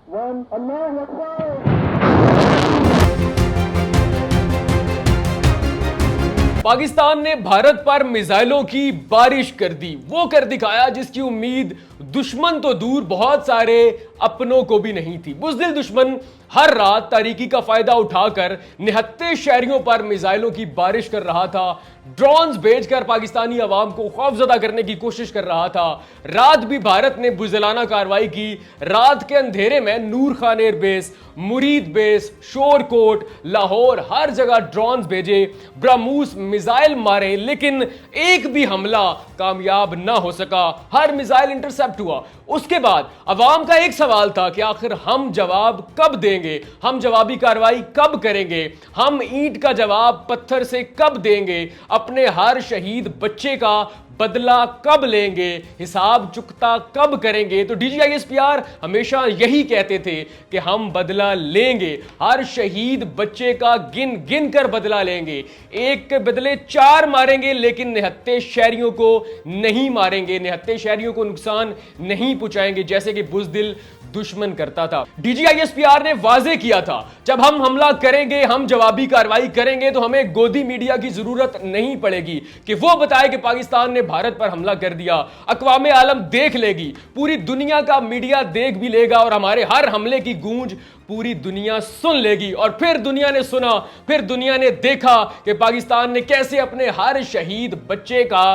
One, Allahu Akbar. Pakistan ने भारत पर मिसाइलों की बारिश कर दी, वो कर दिखाया जिसकी उम्मीद दुश्मन तो दूर बहुत सारे अपनों को भी नहीं थी। बुज़दिल दुश्मन हर रात तारीकी का फायदा उठाकर निहत्ते शहरियों पर मिसाइलों की बारिश कर रहा था, ड्रोन्स भेजकर पाकिस्तानी अवाम को खौफजदा करने की कोशिश कर रहा था। रात भी भारत ने बुज़दिलाना कार्रवाई की। रात के अंधेरे में नूर खान एयरबेस, मुरीद बेस, शोरकोट, लाहौर, हर जगह ड्रोन्स भेजे, ब्रह्मोस मिसाइल मारे, लेकिन एक भी हमला कामयाब ना हो सका। हर मिसाइल इंटरसेप्ट हुआ। उसके बाद अवाम का एक सवाल था कि आखिर हम जवाब कब देंगे, हम जवाबी कार्रवाई कब करेंगे, हम ईंट का जवाब पत्थर से कब देंगे, अपने हर शहीद बच्चे का बदला कब लेंगे, हिसाब चुकता कब करेंगे। तो डीजीआईएसपीआर हमेशा यही कहते थे कि हम बदला लेंगे, हर शहीद बच्चे का गिन गिन कर बदला लेंगे, एक के बदले 4 मारेंगे, लेकिन निहत्ते शहरियों को नहीं मारेंगे, निहत्ते शहरियों को नुकसान नहीं पहुंचाएंगे, जैसे कि बुज़दिल दुश्मन करता था। डीजीआईएसपीआर ने वाजे किया था, जब हम हमला करेंगे, हम जवाबी कार्रवाई करेंगे, तो हमें गोदी मीडिया की जरूरत नहीं पड़ेगी कि वो बताए कि पाकिस्तान ने भारत पर हमला कर दिया। अक़वामे आलम देख लेगी, पूरी दुनिया का मीडिया देख भी लेगा और हमारे हर हमले की गूंज पूरी दुनिया सुन लेगी। और फिर दुनिया ने सुना, फिर दुनिया ने देखा कि पाकिस्तान ने कैसे अपने हर शहीद बच्चे का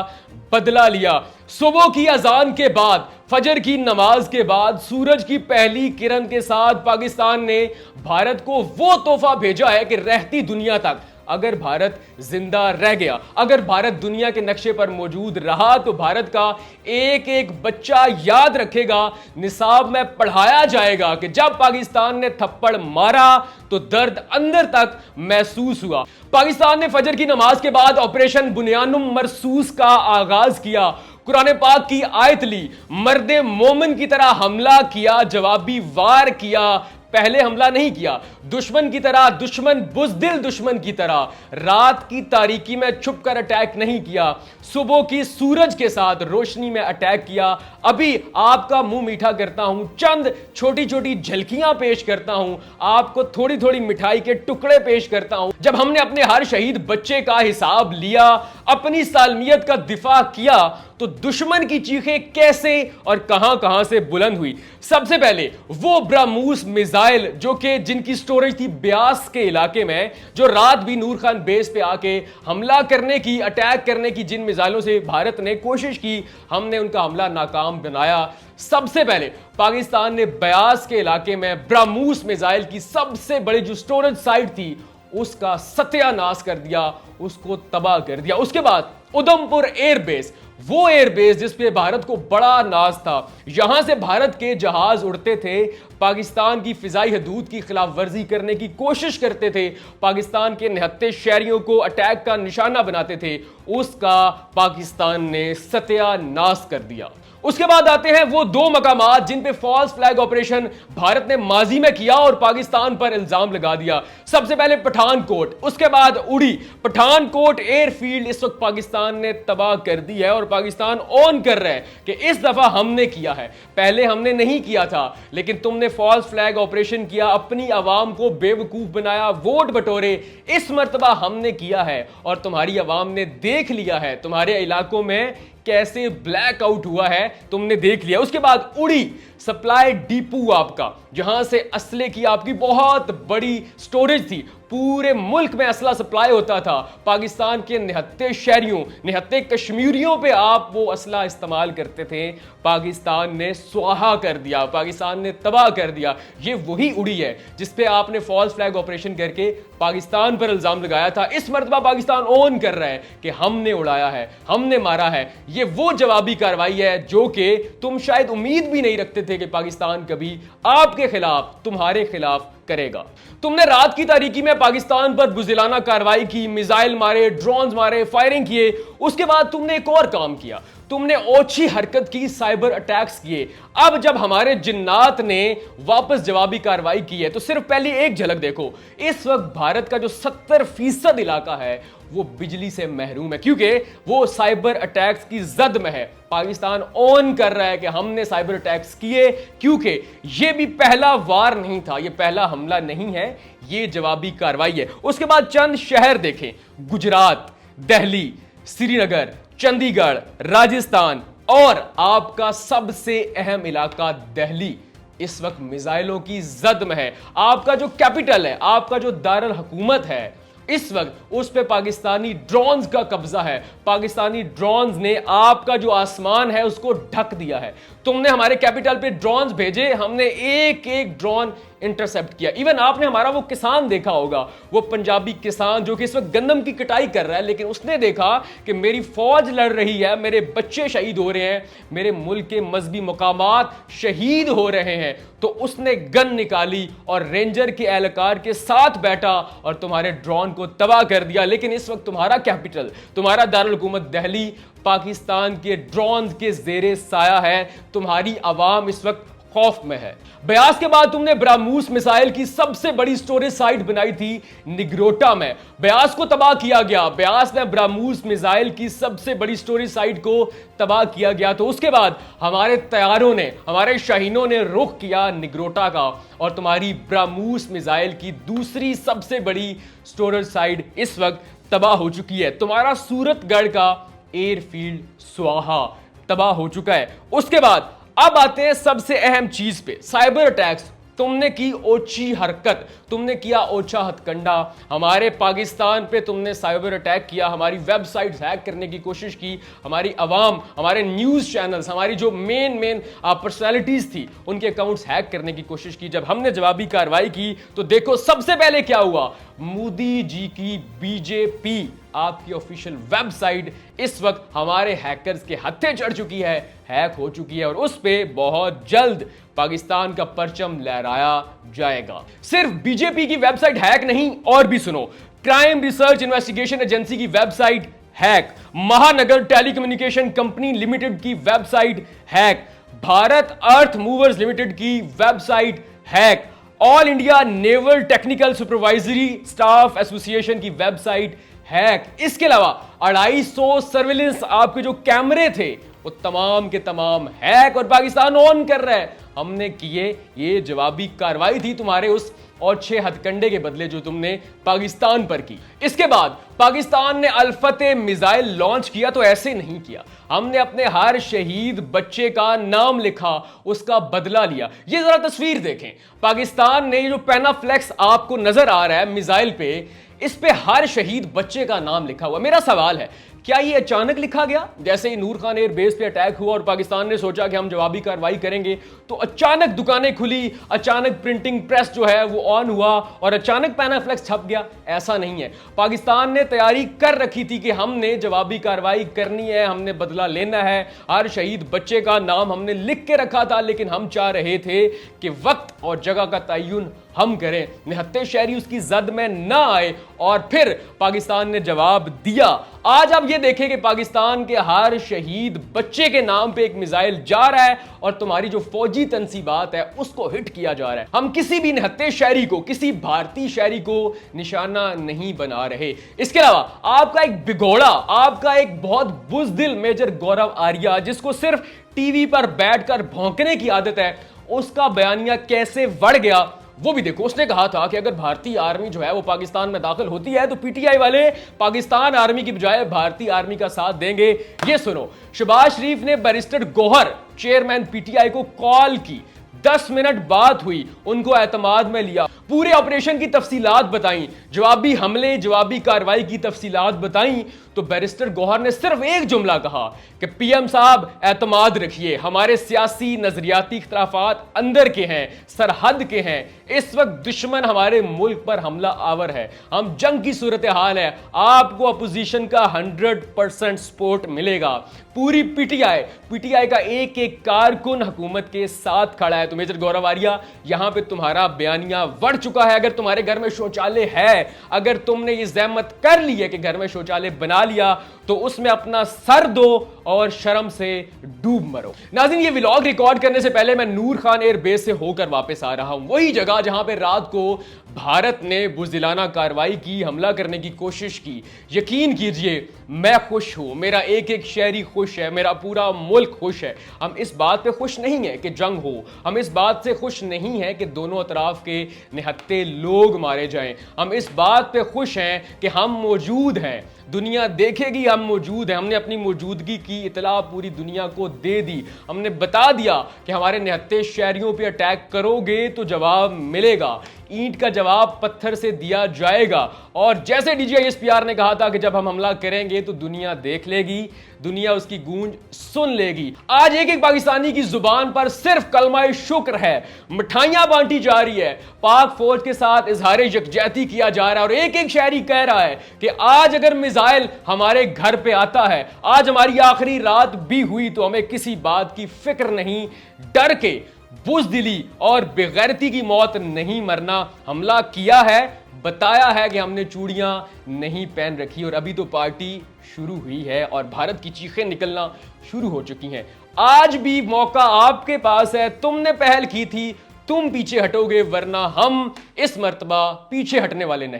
बदला लिया। सुबह की अजान के बाद, फजर की नमाज के बाद, सूरज की पहली किरण के साथ पाकिस्तान ने भारत को वो तोहफा भेजा है कि रहती दुनिया तक अगर भारत जिंदा रह गया, अगर भारत दुनिया के नक्शे पर मौजूद रहा, तो भारत का एक एक बच्चा याद रखेगा, निसाब में पढ़ाया जाएगा कि जब पाकिस्तान ने थप्पड़ मारा तो दर्द अंदर तक महसूस हुआ। पाकिस्तान ने फजर की नमाज के बाद ऑपरेशन बुनियानुम मरसूस का आगाज किया, कुरान पाक की आयत ली, मर्दे मोमिन की तरह हमला किया, जवाबी वार किया। पहले हमला नहीं किया, दुश्मन की तरह, दुश्मन बुज़दिल दुश्मन की तरह रात की तारीकी में छुपकर अटैक नहीं किया, सुबह की सूरज के साथ रोशनी में अटैक किया। अभी आपका मुंह मीठा करता हूं, चंद छोटी छोटी झलकियां पेश करता हूं, आपको थोड़ी थोड़ी मिठाई के टुकड़े पेश करता हूं। जब हमने अपने हर शहीद बच्चे का हिसाब लिया, अपनी सालमियत का दिफा किया, तो दुश्मन की चीखें कैसे और कहां कहां से बुलंद हुई। सबसे पहले वो ब्रह्मोस मिसाइल जो कि जिनकी स्टोरेज थी ब्यास के इलाके में, जो रात भी नूर खान बेस पे आके हमला करने की, अटैक करने की जिन मिसाइलों से भारत ने कोशिश की, हमने उनका हमला नाकाम बनाया। सबसे पहले पाकिस्तान ने ब्यास के इलाके में ब्रह्मोस मिसाइल की सबसे बड़ी जो स्टोरेज साइट थी उसका सत्यानाश कर दिया, उसको तबाह कर दिया। उसके बाद उधमपुर एयरबेस, वो एयरबेस जिस पे भारत को बड़ा नाज था, यहां से भारत के जहाज उड़ते थे, पाकिस्तान की फिजाई हदूद की खिलाफ वर्जी करने की कोशिश करते थे, पाकिस्तान के निहत्ते शहरियों को अटैक का निशाना बनाते थे, उसका पाकिस्तान ने सत्यानाश कर दिया। उसके बाद आते हैं वो 2 मकामात जिन पे फॉल्स फ्लैग ऑपरेशन भारत ने माजी में किया और पाकिस्तान पर इल्जाम लगा दिया। सबसे पहले पठानकोट, उसके बाद उड़ी। पठानकोट एयरफील्ड इस वक्त पाकिस्तान ने तबाह कर दी है और पाकिस्तान ऑन कर रहा है कि इस दफा हमने किया है, पहले हमने नहीं किया था, लेकिन तुमने फॉल्स फ्लैग ऑपरेशन किया, अपनी आवाम को बेवकूफ बनाया, वोट बटोरे, इस मर्तबा हमने किया है और तुम्हारी आवाम ने देख लिया है, तुम्हारे इलाकों में कैसे ब्लैकआउट हुआ है तुमने देख लिया। उसके बाद उड़ी सप्लाई डिपो आपका, जहां से असले की आपकी बहुत बड़ी स्टोरेज थी, पूरे मुल्क में असला सप्लाई होता था, पाकिस्तान के निहत्ते शहरियों, निहत्ते कश्मीरियों पे आप वो असला इस्तेमाल करते थे, पाकिस्तान ने स्वाहा कर दिया, पाकिस्तान ने तबाह कर दिया। ये वही उड़ी है जिस पे आपने फॉल्स फ्लैग ऑपरेशन करके पाकिस्तान पर इल्जाम लगाया था। इस मर्तबा पाकिस्तान ऑन कर रहा है कि हमने उड़ाया है, हमने मारा है। ये वो जवाबी कार्रवाई है जो कि तुम शायद उम्मीद भी नहीं रखते थे कि पाकिस्तान कभी आपके खिलाफ, तुम्हारे खिलाफ करेगा। तुमने रात की तारीकी में पाकिस्तान पर बुज़दिलाना कार्रवाई की, मिसाइल मारे, ड्रोन्स मारे, फायरिंग किए। उसके बाद तुमने एक और काम किया, तुमने ओछी हरकत की, साइबर अटैक्स किए। अब जब हमारे जिन्नात ने वापस जवाबी कार्रवाई की है तो सिर्फ पहली एक झलक देखो। इस वक्त भारत का जो 70% इलाका है वो बिजली से महरूम है, क्योंकि वो साइबर अटैक्स की जद में है। पाकिस्तान ऑन कर रहा है कि हमने साइबर अटैक्स किए, क्योंकि ये भी पहला वार नहीं था, ये पहला हमला नहीं है, ये जवाबी कार्रवाई है। उसके बाद चंद शहर देखें, गुजरात, दिल्ली, श्रीनगर, चंडीगढ़, राजस्थान और आपका सबसे अहम इलाका दिल्ली इस वक्त मिसाइलों की जद में है। आपका जो कैपिटल है, आपका जो दारुल हुकूमत है, इस वक्त उस पे पाकिस्तानी ड्रोन्स का कब्जा है। पाकिस्तानी ड्रोन्स ने आपका जो आसमान है उसको ढक दिया है। तुमने हमारे कैपिटल पे ड्रोन्स भेजे, हमने एक एक ड्रोन इंटरसेप्ट किया। इवन आपने हमारा वो किसान देखा होगा, वो पंजाबी किसान जो कि इस वक्त गंदम की कटाई कर रहा है, लेकिन उसने देखा कि मेरी फौज लड़ रही है, मेरे बच्चे शहीद हो रहे हैं, मेरे मुल्क के मजहबी मकामात शहीद हो रहे हैं, तो उसने गन निकाली और रेंजर के एहलकार के साथ बैठा और तुम्हारे ड्रोन को तबाह कर दिया। लेकिन इस वक्त तुम्हारा कैपिटल, तुम्हारा दारुल हुकूमत दिल्ली पाकिस्तान के ड्रोन के जेरे साया है। तुम्हारी आवाम इस वक्त खौफ में है। ब्यास के बाद तुमने ब्राह्मोस मिसाइल की सबसे बड़ी स्टोरेज साइट बनाई थी निगरोटा में, ब्यास को तबाह किया गया। ब्यास में ब्राह्मोस मिसाइल की सबसे बड़ी स्टोरेज साइट को तबाह किया गया, तो उसके बाद हमारे तैयारों ने, हमारे शाहीनों ने रुख किया निगरोटा का, और तुम्हारी ब्राह्मोस मिसाइल की दूसरी सबसे बड़ी स्टोरेज साइट इस वक्त तबाह हो चुकी है। तुम्हारा सूरतगढ़ का एयरफील्ड स्वाहा तबाह हो चुका है। उसके बाद अब आते हैं सबसे अहम चीज पे, साइबर अटैक्स। तुमने की ओछी हरकत, तुमने किया ओछा हथकंडा, हमारे पाकिस्तान पे तुमने साइबर अटैक किया, हमारी वेबसाइट्स हैक करने की कोशिश की, हमारी अवाम, हमारे न्यूज चैनल्स, हमारी जो मेन पर्सनालिटीज थी उनके अकाउंट्स हैक करने की कोशिश की। जब हमने जवाबी कार्रवाई की तो देखो सबसे पहले क्या हुआ, मोदी जी की बीजेपी आपकी ऑफिशियल वेबसाइट इस वक्त हमारे हैकर्स के हत्थे चढ़ चुकी है, हैक हो चुकी है, और उस पे बहुत जल्द पाकिस्तान का परचम लहराया जाएगा। सिर्फ बीजेपी की वेबसाइट हैक नहीं, और भी सुनो, क्राइम रिसर्च इन्वेस्टिगेशन एजेंसी की वेबसाइट हैक, महानगर टेलीकम्युनिकेशन कंपनी लिमिटेड की वेबसाइट हैक, भारत अर्थ मूवर्स लिमिटेड की website hack, all India naval technical supervisory staff association की वेबसाइट हैक। इसके अलावा 250 सर्विलेंस आपके जो कैमरे थे वो तमाम के तमाम हैक, और पाकिस्तान ऑन कर रहा है हमने किए। ये जवाबी कार्रवाई थी तुम्हारे उस और 6 हथकंडे के बदले जो तुमने पाकिस्तान पर की। इसके बाद पाकिस्तान ने अल-फतेह मिसाइल लॉन्च किया तो ऐसे नहीं किया, हमने अपने हर शहीद बच्चे का नाम लिखा, उसका बदला लिया। ये जरा तस्वीर देखें, पाकिस्तान ने जो पैनाफ्लेक्स आपको नजर आ रहा है मिसाइल पे, इस पे हर शहीद बच्चे का नाम लिखा हुआ। मेरा सवाल है, क्या ये अचानक लिखा गया? जैसे ही नूर खान एयर बेस पे अटैक हुआ और पाकिस्तान ने सोचा कि हम जवाबी कार्रवाई करेंगे, तो अचानक दुकानें खुली, अचानक प्रिंटिंग प्रेस जो है वो ऑन हुआ और अचानक पैनाफ्लेक्स छप गया? ऐसा नहीं है। पाकिस्तान ने तैयारी कर रखी थी कि हमने जवाबी कार्रवाई करनी है, हमने बदला लेना है, हर शहीद बच्चे का नाम हमने लिख के रखा था, लेकिन हम चाह रहे थे कि वक्त और जगह का तयन हम करें, निहत्ते शहरी उसकी जद में ना आए, और फिर पाकिस्तान ने जवाब दिया। आज आप ये देखें कि पाकिस्तान के हर शहीद बच्चे के नाम पे एक मिसाइल जा रहा है और तुम्हारी जो फौजी तंसीबात है उसको हिट किया जा रहा है। हम किसी भी निहत्ते शहरी को, किसी भारतीय शहरी को निशाना नहीं बना रहे। इसके अलावा आपका एक बिगोड़ा, आपका एक बहुत बुज़दिल मेजर गौरव आर्या, जिसको सिर्फ टीवी पर बैठकर भौंकने की आदत है, उसका बयानिया कैसे बढ़ गया वो भी देखो। उसने कहा था कि अगर भारतीय आर्मी जो है वो पाकिस्तान में दाखिल होती है तो पीटीआई वाले पाकिस्तान आर्मी की बजाय भारतीय आर्मी का साथ देंगे। ये सुनो, शहबाज शरीफ ने बैरिस्टर गौहर चेयरमैन पीटीआई को कॉल की, 10 मिनट बात हुई, उनको एतमाद में लिया, पूरे ऑपरेशन की तफसीलात बताई, जवाबी हमले, जवाबी कार्रवाई की तफसीलात बताई, तो बैरिस्टर गौहर ने सिर्फ एक जुमला कहा कि पीएम साहब एतमाद रखिए, हमारे सियासी नजरियाती इख्तलाफात अंदर के हैं, सरहद के हैं, इस वक्त दुश्मन हमारे मुल्क पर हमला आवर है, हम जंग की सूरत हाल है, आपको अपोजिशन का 100% सपोर्ट मिलेगा। पूरी पीटीआई का एक एक कारकुन हुकूमत के साथ खड़ा है। तो मेजर गौरव आर्या, यहां पे तुम्हारा बयानिया बढ़ चुका है। अगर तुम्हारे घर में शौचालय है, अगर तुमने ये ज़हमत कर ली है कि घर में शौचालय बना लिया, तो उसमें अपना सर दो और शर्म से डूब मरो। नाज़रीन, ये व्लॉग रिकॉर्ड करने से पहले मैं नूर खान एयरबेस से होकर वापस आ रहा हूं, वही जगह जहां पे रात को भारत ने बुज़दिलाना कार्रवाई की, हमला करने की कोशिश की। यकीन कीजिए मैं खुश हूं, मेरा एक एक शहरी खुश है, मेरा पूरा मुल्क खुश है। हम इस बात पे खुश नहीं है कि जंग हो, हम इस बात से खुश नहीं है कि दोनों तरफ के निहत्थे लोग मारे जाएं, हम इस बात पे खुश हैं कि हम मौजूद हैं, दुनिया देखेगी हम मौजूद हैं। हमने अपनी मौजूदगी की इतला पूरी दुनिया को दे दी, हमने बता दिया कि हमारे निहत्थे शहरियों पे अटैक करोगे तो जवाब मिलेगा, ईंट का जवाब पत्थर से दिया जाएगा। और जैसे DGISPR ने कहा था कि जब हम हमला करेंगे तो दुनिया देख लेगी, दुनिया उसकी गूंज सुन लेगी। आज एक एक पाकिस्तानी की जुबान पर सिर्फ कलमा शुक्र है, मिठाइयां बांटी जा रही है, पाक फौज के साथ इजहार यकजहती किया जा रहा है और एक एक शहरी कह रहा है कि आज अगर मिसाइल हमारे घर पे आता है, आज हमारी आखिरी रात भी हुई तो हमें किसी बात की फिक्र नहीं, डर के बुज़दिली और बेगैरती की मौत नहीं मरना। हमला किया है, बताया है कि हमने चूड़ियां नहीं पहन रखी और अभी तो पार्टी शुरू हुई है और भारत की चीखें निकलना शुरू हो चुकी हैं। आज भी मौका आपके पास है, तुमने पहल की थी, तुम पीछे हटोगे, वरना हम इस मर्तबा पीछे हटने वाले नहीं।